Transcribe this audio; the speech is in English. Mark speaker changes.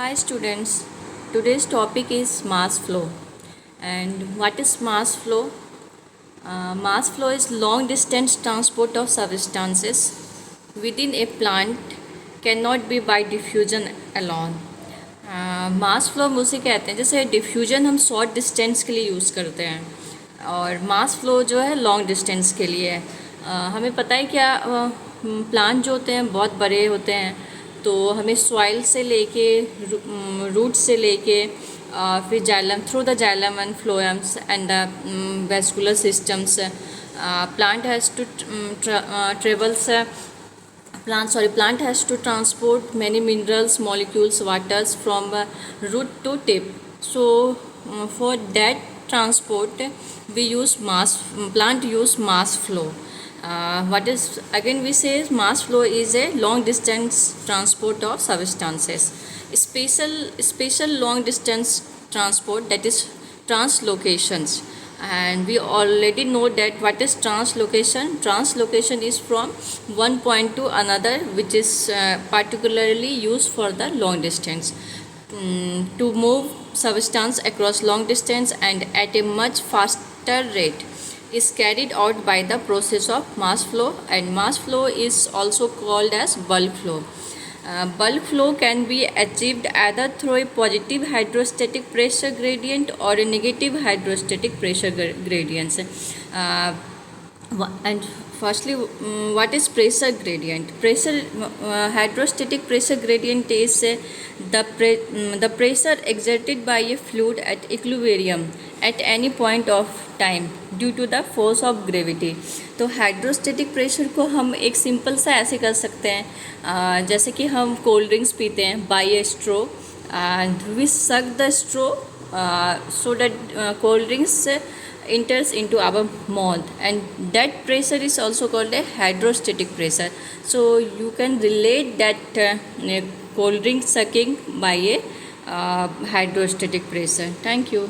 Speaker 1: Hi students, today's topic is mass flow. And what is mass flow? Mass flow is long distance transport of substances within a plant cannot be by diffusion alone. Mass flow हम उसे कहते हैं, जैसे diffusion हम short distance के लिए use करते हैं और मास फ्लो जो है लॉन्ग डिस्टेंस के लिए है। हमें पता है क्या, प्लांट जो होते हैं बहुत बड़े होते हैं, तो हमें सॉइल से लेके रूट से लेके फिर xylem through the xylem and phloems and the vascular systems plant has to travels plant has to transport many minerals molecules waters from root to tip. So for that transport we use plant use mass flow. What is again we say mass flow is a long distance transport of substances. Special long distance transport, that is translocations. And we already know that what is translocation is from one point to another, which is particularly used for the long distance. To move substance across long distance and at a much faster rate is carried out by the process of mass flow, and mass flow is also called as bulk flow. Bulk flow can be achieved either through a positive hydrostatic pressure gradient or a negative hydrostatic pressure gradients. And firstly, what is pressure gradient? Hydrostatic pressure gradient is the pressure exerted by a fluid at equilibrium at any point of time due to the force of gravity. तो hydrostatic pressure को हम एक simple सा ऐसे कर सकते हैं, जैसे कि हम कोल्ड ड्रिंक्स पीते हैं by a straw and we suck the straw so that cold drinks enters into our mouth, and that pressure is also called a hydrostatic pressure. So you can relate that cold drink sucking by a hydrostatic pressure. Thank you.